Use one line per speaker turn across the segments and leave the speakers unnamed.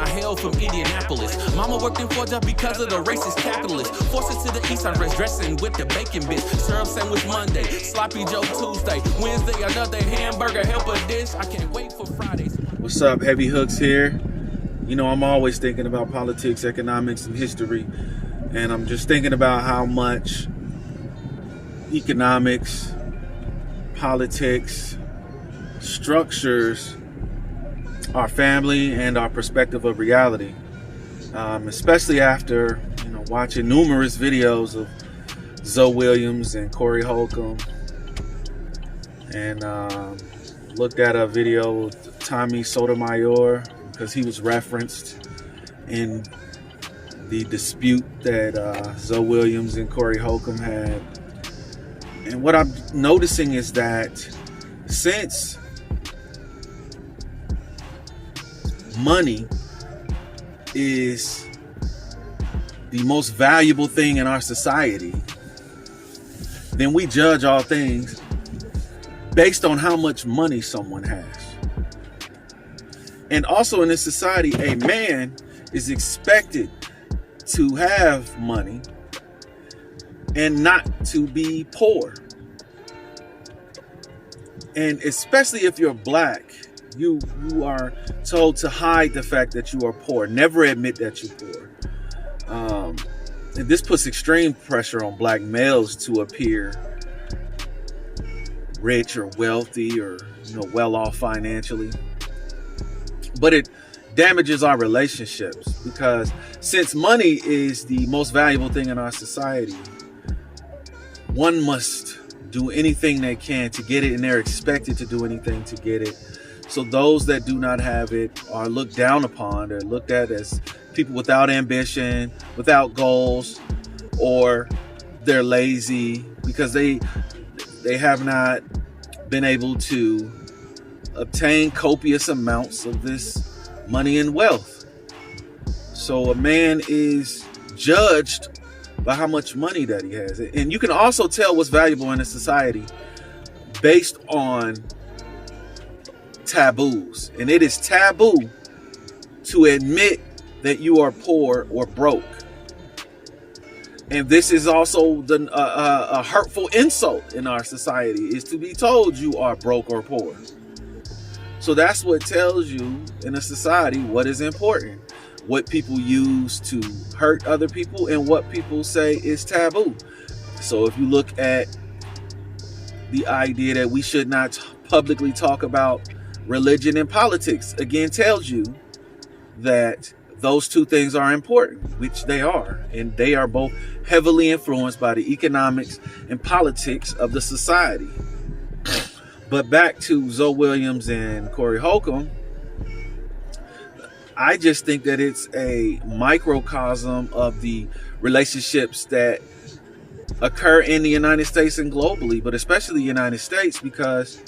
I hail from Indianapolis. Mama worked in Georgia because of the racist capitalist. Forces to the east, I dress dressing with the bacon bits. Syrup sandwich Monday, sloppy Joe Tuesday. Wednesday, another hamburger helper dish. I can't wait for Fridays.
What's up, Heavy Hooks here. You know, I'm always thinking about politics, economics, and history. And I'm just thinking about how much economics, politics, structures our family and our perspective of reality. Especially after, watching numerous videos of Zoe Williams and Corey Holcomb. And looked at a video of Tommy Sotomayor because he was referenced in the dispute that Zoe Williams and Corey Holcomb had. And what I'm noticing is that since money is the most valuable thing in our society, then we judge all things based on how much money someone has. And also in this society, a man is expected to have money and not to be poor. And especially if you're black, you are told to hide the fact that you are poor. Never admit that you're poor. And this puts extreme pressure on black males to appear rich or wealthy or well off financially. But it damages our relationships because since money is the most valuable thing in our society, one must do anything they can to get it, and they're expected to do anything to get it. So those that do not have it are looked down upon. They're looked at as people without ambition, without goals, or they're lazy because they have not been able to obtain copious amounts of this money and wealth. So a man is judged by how much money that he has. And you can also tell what's valuable in a society based on taboos. And it is taboo to admit that you are poor or broke. And this is also a hurtful insult in our society, is to be told you are broke or poor. So that's what tells you in a society what is important, what people use to hurt other people, and what people say is taboo. So if you look at the idea that we should not publicly talk about religion and politics, again tells you that those two things are important, which they are, and they are both heavily influenced by the economics and politics of the society. But back to Zoe Williams and Corey Holcomb, I just think that it's a microcosm of the relationships that occur in the United States and globally, but especially the United States, because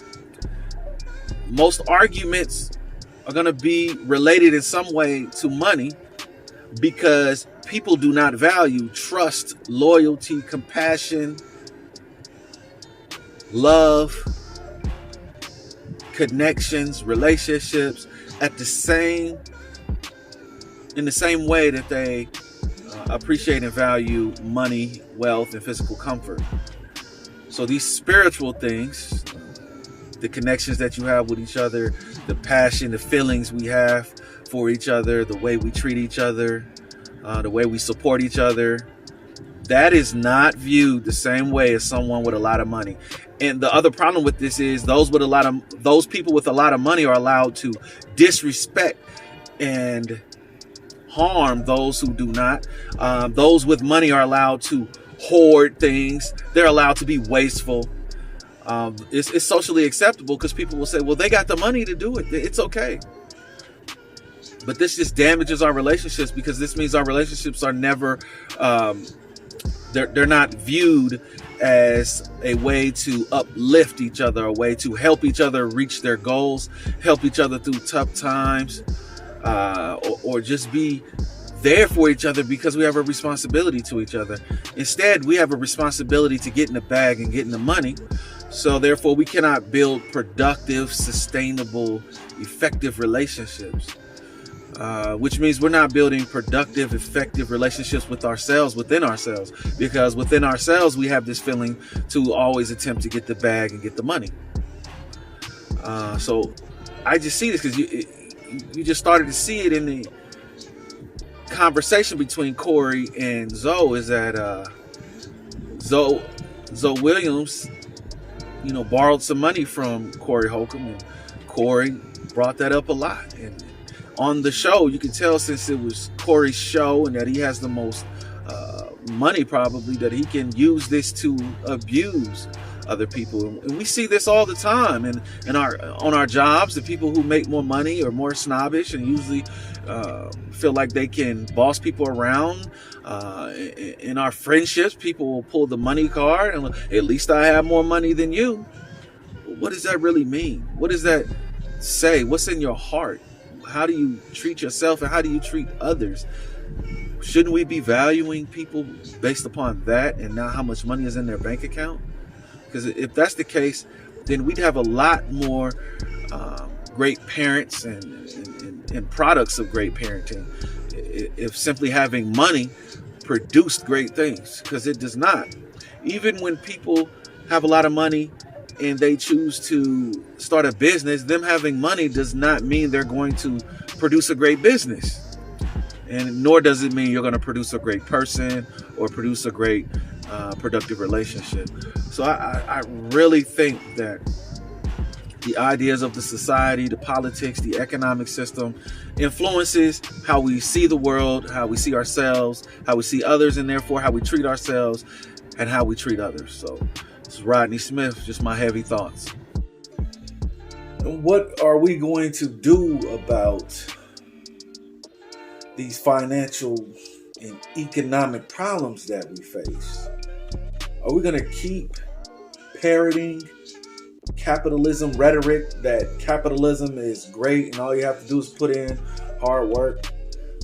most arguments are going to be related in some way to money because people do not value trust, loyalty, compassion, love, connections, relationships in the same way that they appreciate and value money, wealth, and physical comfort. So these spiritual things, the connections that you have with each other, the passion, the feelings we have for each other, the way we treat each other, the way we support each other, that is not viewed the same way as someone with a lot of money. And the other problem with this is those people with a lot of money are allowed to disrespect and harm those who do not. Those with money are allowed to hoard things. They're allowed to be wasteful. It's socially acceptable because people will say, well, they got the money to do it. It's okay. But this just damages our relationships because this means our relationships are never, they're not viewed as a way to uplift each other, a way to help each other reach their goals, help each other through tough times, or just be there for each other because we have a responsibility to each other. Instead, we have a responsibility to get in the bag and get in the money. So therefore, we cannot build productive, sustainable, effective relationships. which means we're not building productive, effective relationships with ourselves, within ourselves, because within ourselves we have this feeling to always attempt to get the bag and get the money. So I just see this because you just started to see it in the conversation between Corey and Zoe. Is that Zoe Williams, borrowed some money from Corey Holcomb, and Corey brought that up a lot. And on the show, you can tell, since it was Corey's show and that he has the most money, probably, that he can use this to abuse other people. And we see this all the time on our jobs. The people who make more money are more snobbish and usually feel like they can boss people around. In our friendships, people will pull the money card and, at least I have more money than you. What does that really mean? What does that say? What's in your heart? How do you treat yourself and how do you treat others? Shouldn't we be valuing people based upon that and not how much money is in their bank account? Because if that's the case, then we'd have a lot more great parents and products of great parenting if simply having money produced great things, because it does not. Even when people have a lot of money and they choose to start a business, them having money does not mean they're going to produce a great business. And nor does it mean you're going to produce a great person or produce a great productive relationship. So I really think that the ideas of the society, the politics, the economic system influences how we see the world, how we see ourselves, how we see others, and therefore how we treat ourselves and how we treat others. So this is Rodney Smith, just my heavy thoughts. And what are we going to do about these financial and economic problems that we face? Are we going to keep parroting capitalism rhetoric, that capitalism is great and all you have to do is put in hard work?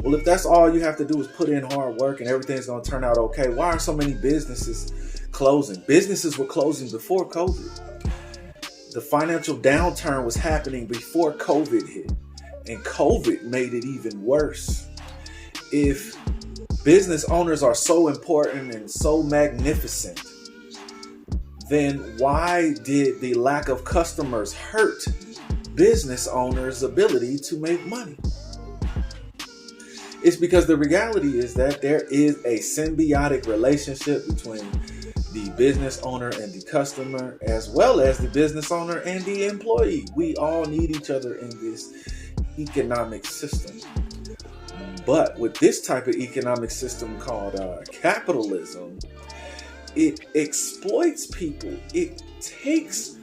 Well, if that's all you have to do is put in hard work and everything's going to turn out okay, why are so many businesses closing? Businesses were closing before COVID. The financial downturn was happening before COVID hit, and COVID made it even worse. If business owners are so important and so magnificent, then why did the lack of customers hurt business owners' ability to make money? It's because the reality is that there is a symbiotic relationship between the business owner and the customer, as well as the business owner and the employee. We all need each other in this economic system. But with this type of economic system called capitalism, it exploits people. It takes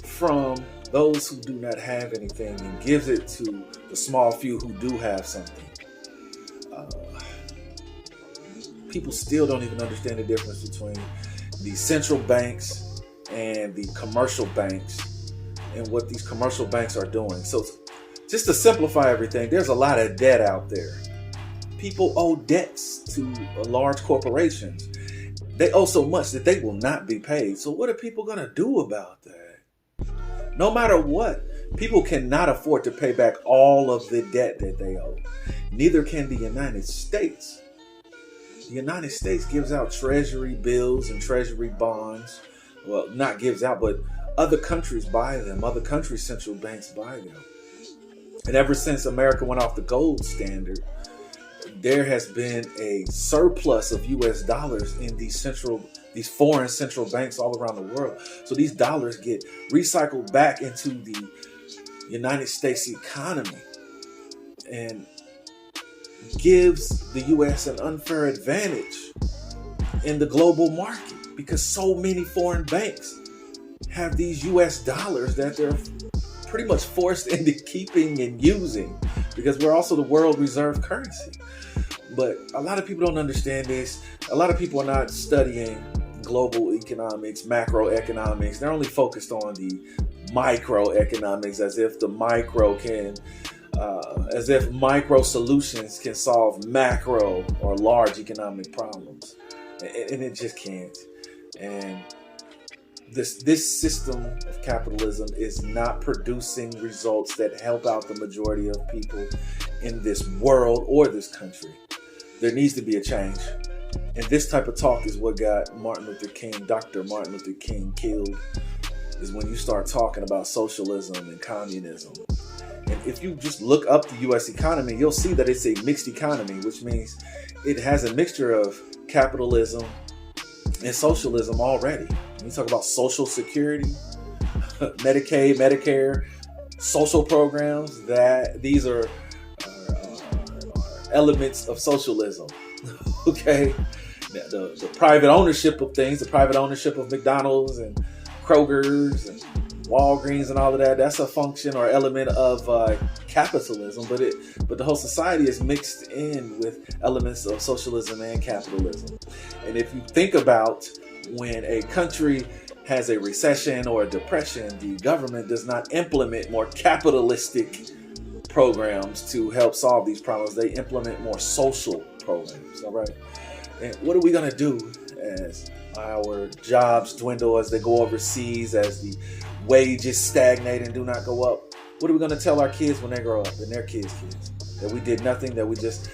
from those who do not have anything and gives it to the small few who do have something. People still don't even understand the difference between the central banks and the commercial banks and what these commercial banks are doing. So just to simplify everything, there's a lot of debt out there. People owe debts to large corporations. They owe so much that they will not be paid. So what are people going to do about that? No matter what, people cannot afford to pay back all of the debt that they owe. Neither can the United States. The United States gives out treasury bills and treasury bonds. Well, not gives out, but other countries buy them. Other countries' central banks buy them. And ever since America went off the gold standard, there has been a surplus of US dollars in these foreign central banks all around the world. So these dollars get recycled back into the United States economy and gives the US an unfair advantage in the global market, because so many foreign banks have these US dollars that they're pretty much forced into keeping and using, because we're also the world reserve currency. But a lot of people don't understand this. A lot of people are not studying global economics, macroeconomics. They're only focused on the microeconomics, as if the micro can, as if micro solutions can solve macro or large economic problems. And it just can't. And this system of capitalism is not producing results that help out the majority of people in this world or this country. There needs to be a change. And this type of talk is what got Dr. Martin Luther King killed, is when you start talking about socialism and communism. And if you just look up the U.S. economy, you'll see that it's a mixed economy, which means it has a mixture of capitalism and socialism already. When you talk about Social Security, Medicaid, Medicare, social programs, that these are elements of socialism. Okay, the private ownership of things, the private ownership of McDonald's and Kroger's and Walgreens and all of that, that's a function or element of capitalism, but the whole society is mixed in with elements of socialism and capitalism. And if you think about when a country has a recession or a depression, the government does not implement more capitalistic programs to help solve these problems. They implement more social programs, all right? And what are we going to do as our jobs dwindle, as they go overseas, as the wages stagnate and do not go up? What are we going to tell our kids when they grow up and their kids' That we did nothing, that we just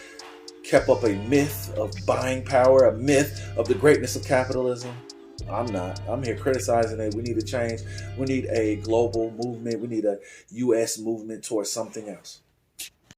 kept up a myth of buying power, a myth of the greatness of capitalism? I'm not. I'm here criticizing it. We need to change. We need a global movement. We need a U.S. movement towards something else.